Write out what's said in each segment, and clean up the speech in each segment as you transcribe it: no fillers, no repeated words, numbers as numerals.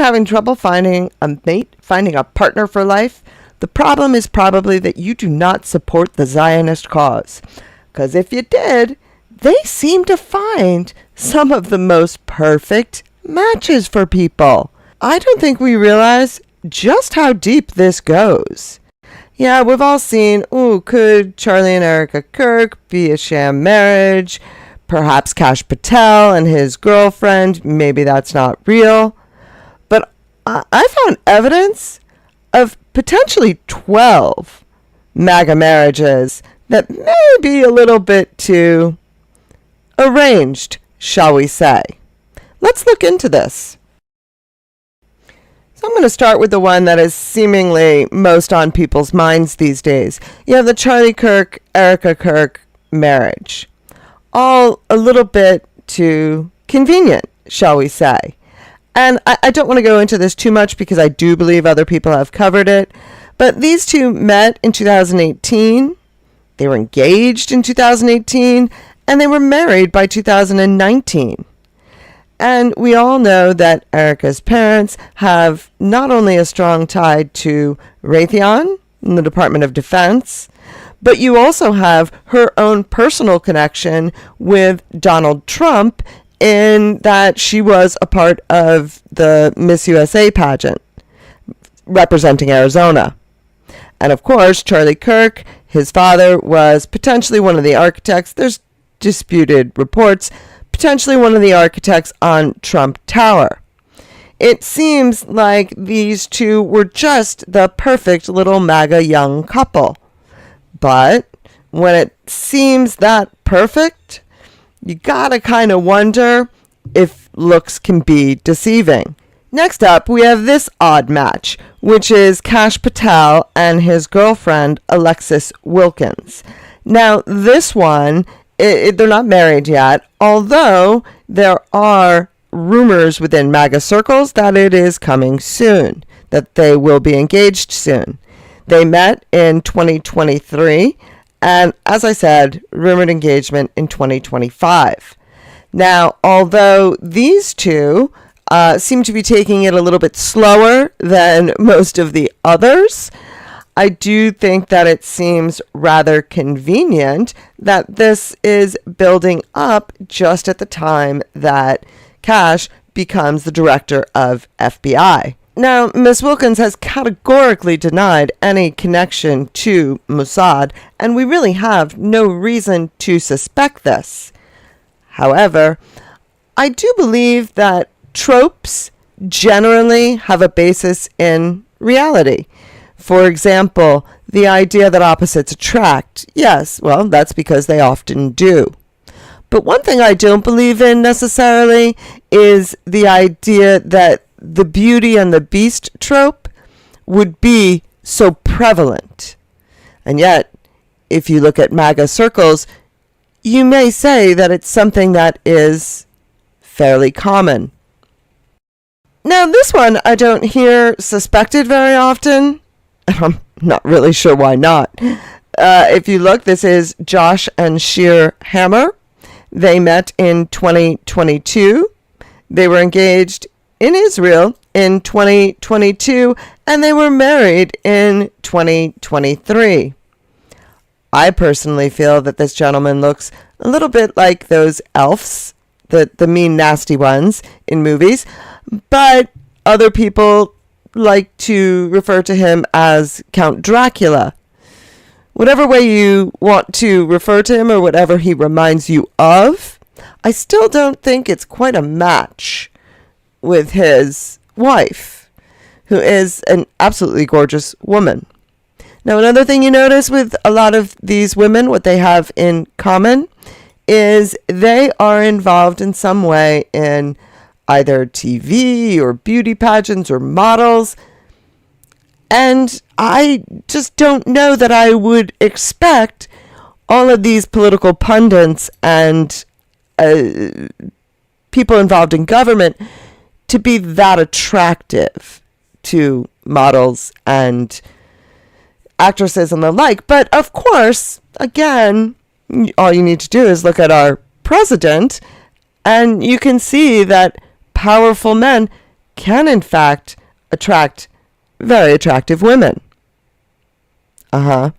having trouble finding a mate, finding a partner for life, the problem is probably that you do not support the Zionist cause. Because if you did, they seem to find some of the most perfect matches for people. I don't think we realize just how deep this goes. Yeah, we've all seen, could Charlie and Erica Kirk be a sham marriage? Perhaps Kash Patel and his girlfriend, maybe that's not real. But I found evidence of potentially 12 MAGA marriages that may be a little bit too arranged, shall we say. Let's look into this. So I'm going to start with the one that is seemingly most on people's minds these days. You have the Charlie Kirk, Erica Kirk marriage. All a little bit too convenient, shall we say. And I don't want to go into this too much because I do believe other people have covered it. But these two met in 2018. They were engaged in 2018. And they were married by 2019. And we all know that Erica's parents have not only a strong tie to Raytheon in the Department of Defense, but you also have her own personal connection with Donald Trump in that she was a part of the Miss USA pageant representing Arizona. And of course, Charlie Kirk, his father, was potentially one of the architects. There's disputed reports, potentially one of the architects on Trump Tower. It seems like these two were just the perfect little MAGA young couple. But when it seems that perfect, you gotta kind of wonder if looks can be deceiving. Next up, we have this odd match, which is Kash Patel and his girlfriend, Alexis Wilkins. Now, this one, they're not married yet, although there are rumors within MAGA circles that it is coming soon, that they will be engaged soon. They met in 2023, and as I said, rumored engagement in 2025. Now, although these two seem to be taking it a little bit slower than most of the others, I do think that it seems rather convenient that this is building up just at the time that Kash becomes the director of FBI. Now, Ms. Wilkins has categorically denied any connection to Mossad, and we really have no reason to suspect this. However, I do believe that tropes generally have a basis in reality. For example, the idea that opposites attract. Yes, well, that's because they often do. But one thing I don't believe in necessarily is the idea that the Beauty and the Beast trope would be so prevalent. And yet, if you look at MAGA circles, you may say that it's something that is fairly common. Now, this one I don't hear suspected very often. I'm not really sure why not. If you look, this is Josh and Sheer Hammer. They met in 2022. They were engaged in Israel in 2022, and they were married in 2023. I personally feel that this gentleman looks a little bit like those elves, the mean, nasty ones in movies, but other people like to refer to him as Count Dracula. Whatever way you want to refer to him or whatever he reminds you of, I still don't think it's quite a match with his wife, who is an absolutely gorgeous woman. Now, another thing you notice with a lot of these women, what they have in common, is they are involved in some way in either TV or beauty pageants or models. And I just don't know that I would expect all of these political pundits and people involved in government to be that attractive to models and actresses and the like. But of course, again, all you need to do is look at our president, and you can see that powerful men can in fact attract very attractive women. Now,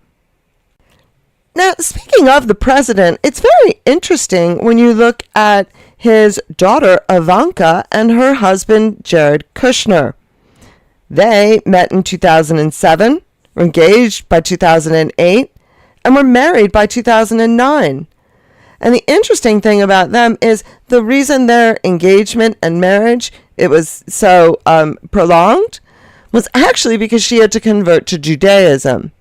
speaking of the president, it's very interesting when you look at his daughter Ivanka and her husband Jared Kushner. They met in 2007, were engaged by 2008, and were married by 2009. And the interesting thing about them is the reason their engagement and marriage, it was so prolonged, was actually because she had to convert to Judaism.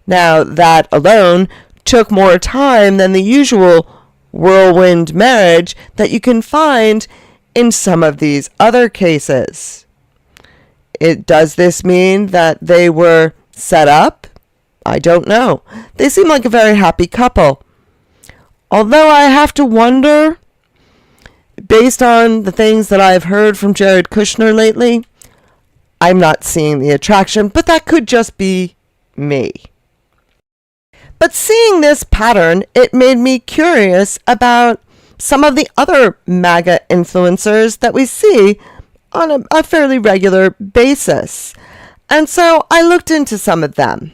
Now, that alone took more time than the usual whirlwind marriage that you can find in some of these other cases. Does this mean that they were set up? I don't know. They seem like a very happy couple. Although I have to wonder, based on the things that I've heard from Jared Kushner lately, I'm not seeing the attraction, but that could just be me. But seeing this pattern, it made me curious about some of the other MAGA influencers that we see on a fairly regular basis. And so I looked into some of them.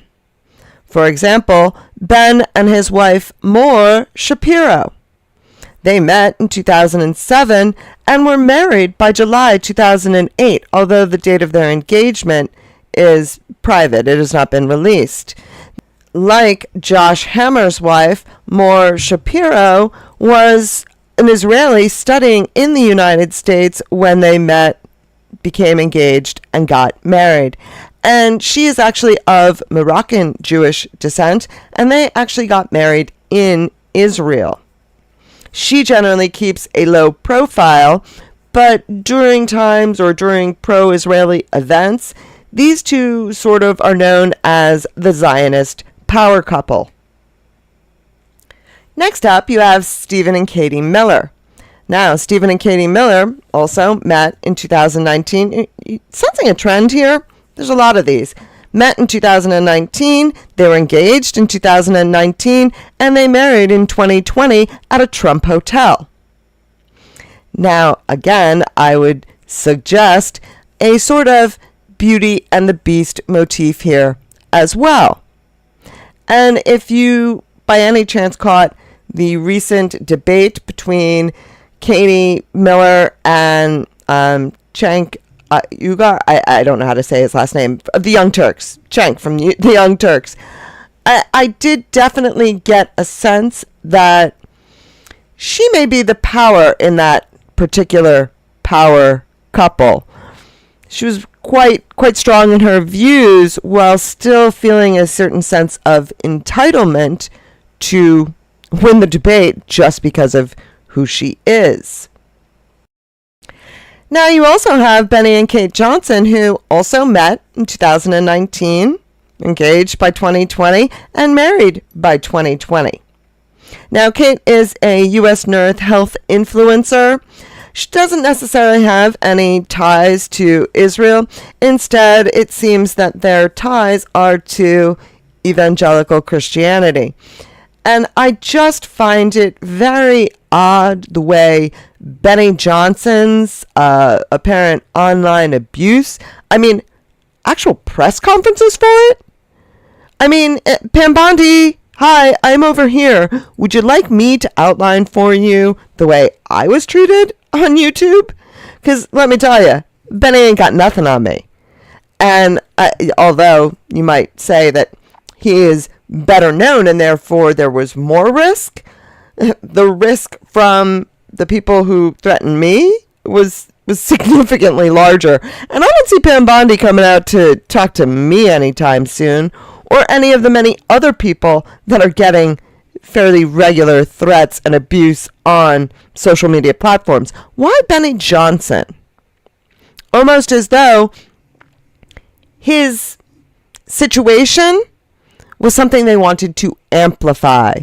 For example, Ben and his wife, Moore Shapiro. They met in 2007 and were married by July 2008, although the date of their engagement is private. It has not been released. Like Josh Hammer's wife, Moore Shapiro was an Israeli studying in the United States when they met, became engaged, and got married. And she is actually of Moroccan Jewish descent, and they actually got married in Israel. She generally keeps a low profile, but during times or during pro-Israeli events, these two sort of are known as the Zionist power couple. Next up, you have Stephen and Katie Miller. Now, Stephen and Katie Miller also met in 2019. Sensing a trend here? There's a lot of these. Met in 2019, they were engaged in 2019, and they married in 2020 at a Trump hotel. Now, again, I would suggest a sort of Beauty and the Beast motif here as well. And if you, by any chance, caught the recent debate between Katie Miller and Cenk Uygur, I don't know how to say his last name, the Young Turks, Cenk from the Young Turks, I did definitely get a sense that she may be the power in that particular power couple. She was quite strong in her views while still feeling a certain sense of entitlement to win the debate just because of who she is. Now you also have Benny and Kate Johnson, who also met in 2019, engaged by 2020, and married by 2020. Now Kate is a U.S. health influencer. She doesn't necessarily have any ties to Israel. Instead, it seems that their ties are to evangelical Christianity. And I just find it very odd the way Benny Johnson's apparent online abuse, actual press conferences for it? Pam Bondi, hi, I'm over here. Would you like me to outline for you the way I was treated on YouTube? Because let me tell you, Benny ain't got nothing on me. And although you might say that he is better known and therefore there was more risk, the risk from the people who threatened me was significantly larger. And I don't see Pam Bondi coming out to talk to me anytime soon, or any of the many other people that are getting fairly regular threats and abuse on social media platforms. Why Benny Johnson? Almost as though his situation was something they wanted to amplify.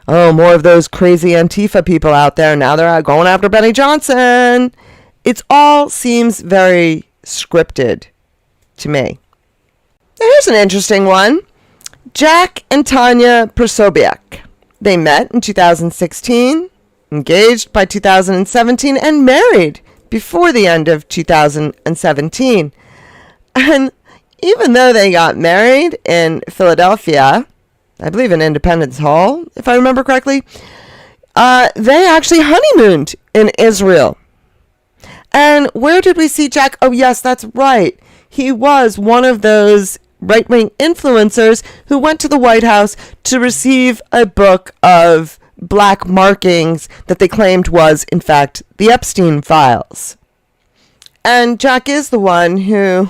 Oh, more of those crazy Antifa people out there. Now they're out going after Benny Johnson. It all seems very scripted to me. Here's an interesting one. Jack and Tanya Prosobiec. They met in 2016, engaged by 2017, and married before the end of 2017. And even though they got married in Philadelphia, I believe in Independence Hall, if I remember correctly, they actually honeymooned in Israel. And where did we see Jack? Oh, yes, that's right. He was one of those right-wing influencers who went to the White House to receive a book of black markings that they claimed was, in fact, the Epstein files. And Jack is the one who,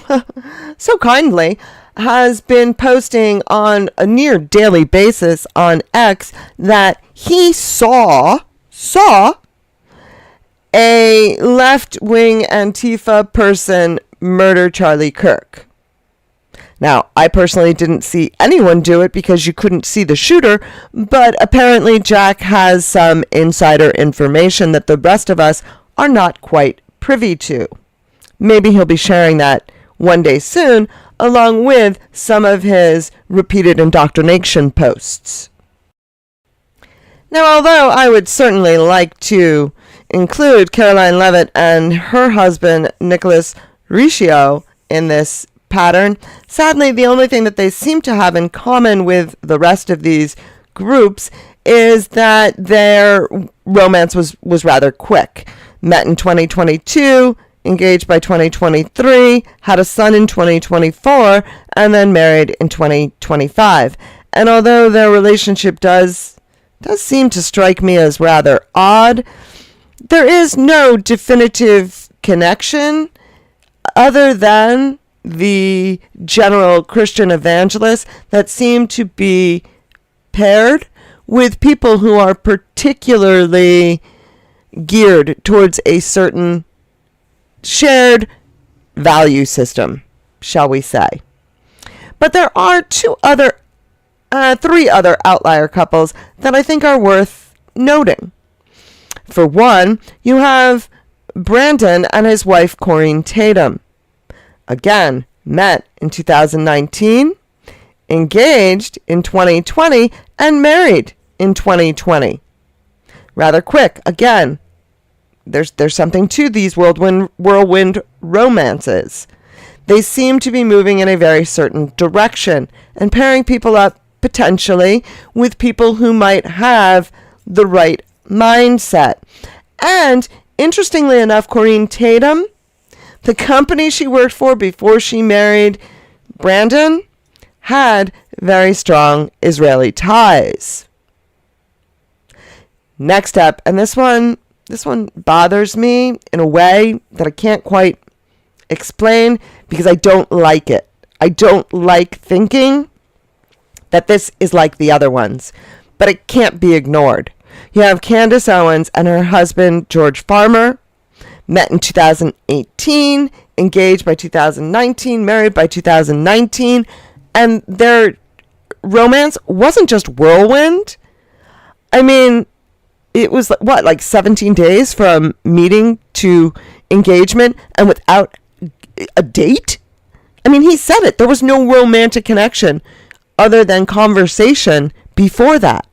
so kindly, has been posting on a near daily basis on X that he saw a left-wing Antifa person murder Charlie Kirk. Now, I personally didn't see anyone do it because you couldn't see the shooter, but apparently Jack has some insider information that the rest of us are not quite privy to. Maybe he'll be sharing that one day soon, along with some of his repeated indoctrination posts. Now, although I would certainly like to include Karoline Leavitt and her husband, Nicholas Riccio, in this pattern, sadly, the only thing that they seem to have in common with the rest of these groups is that their romance was rather quick. Met in 2022, engaged by 2023, had a son in 2024, and then married in 2025. And although their relationship does seem to strike me as rather odd, there is no definitive connection other than the general Christian evangelists that seem to be paired with people who are particularly geared towards a certain shared value system, shall we say. But there are three other outlier couples that I think are worth noting. For one, you have Brandon and his wife Corinne Tatum. Again, met in 2019, engaged in 2020, and married in 2020. Rather quick. Again, there's something to these whirlwind romances. They seem to be moving in a very certain direction and pairing people up potentially with people who might have the right mindset. And interestingly enough, Corinne Tatum, the company she worked for before she married Brandon, had very strong Israeli ties. Next up, and this one bothers me in a way that I can't quite explain because I don't like it. I don't like thinking that this is like the other ones, but it can't be ignored. You have Candace Owens and her husband, George Farmer, met in 2018, engaged by 2019, married by 2019, and their romance wasn't just whirlwind. I mean, it was like 17 days from meeting to engagement and without a date? I mean, he said it. There was no romantic connection other than conversation before that.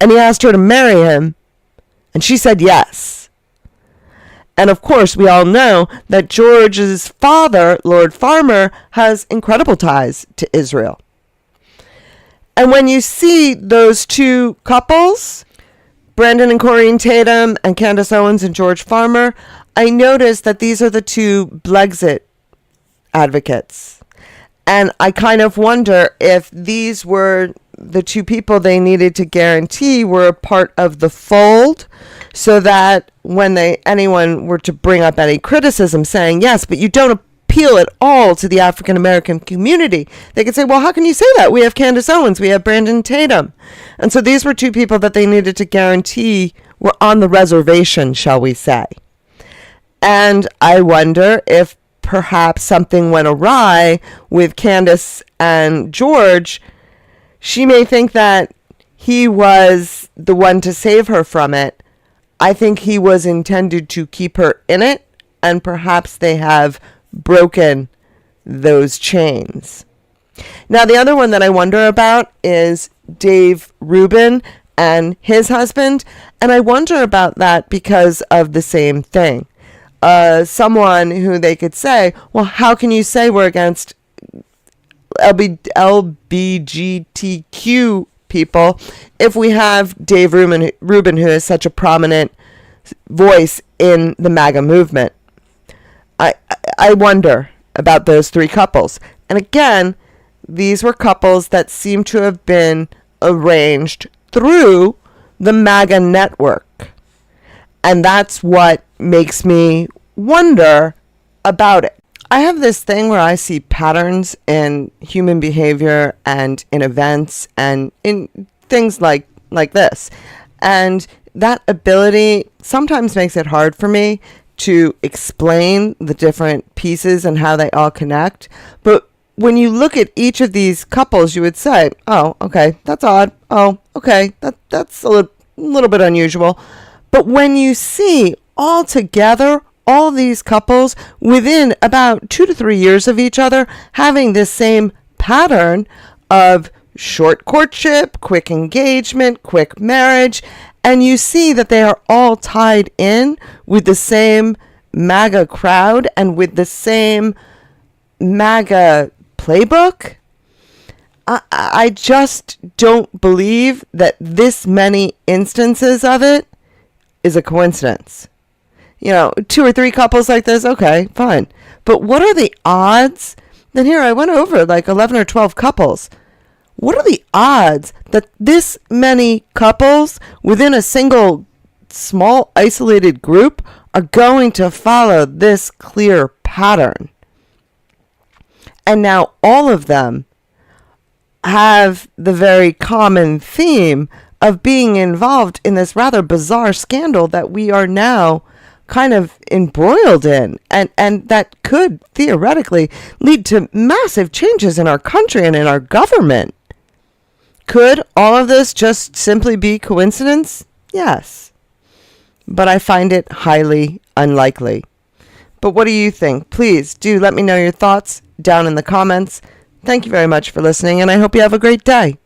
And he asked her to marry him, and she said yes. And of course, we all know that George's father, Lord Farmer, has incredible ties to Israel. And when you see those two couples, Brandon and Corinne Tatum and Candace Owens and George Farmer, I noticed that these are the two Blexit advocates. And I kind of wonder if these were the two people they needed to guarantee were a part of the fold, so that when anyone were to bring up any criticism saying, yes, but you don't appeal at all to the African American community, they could say, well, how can you say that? We have Candace Owens, we have Brandon Tatum. And so these were two people that they needed to guarantee were on the reservation, shall we say. And I wonder if perhaps something went awry with Candace and George. She may think that he was the one to save her from it. I think he was intended to keep her in it, and perhaps they have broken those chains. Now, the other one that I wonder about is Dave Rubin and his husband, and I wonder about that because of the same thing. someone who they could say, well, how can you say we're against LBGTQ people if we have Dave Rubin, who is such a prominent voice in the MAGA movement? I wonder about those three couples. And again, these were couples that seem to have been arranged through the MAGA network. And that's what makes me wonder about it. I have this thing where I see patterns in human behavior and in events and in things like this. And that ability sometimes makes it hard for me to explain the different pieces and how they all connect. But when you look at each of these couples, you would say, oh, okay, that's odd. Oh, okay, that's a little bit unusual. But when you see all together, all these couples within about 2 to 3 years of each other having this same pattern of short courtship, quick engagement, quick marriage, and you see that they are all tied in with the same MAGA crowd and with the same MAGA playbook, I just don't believe that this many instances of it is a coincidence. 2 or 3 couples like this, okay, fine. But what are the odds? Then here I went over like 11 or 12 couples. What are the odds that this many couples within a single small isolated group are going to follow this clear pattern? And now all of them have the very common theme of being involved in this rather bizarre scandal that we are now kind of embroiled in, and that could theoretically lead to massive changes in our country and in our government. Could all of this just simply be coincidence? Yes. But I find it highly unlikely. But what do you think? Please do let me know your thoughts down in the comments. Thank you very much for listening, and I hope you have a great day.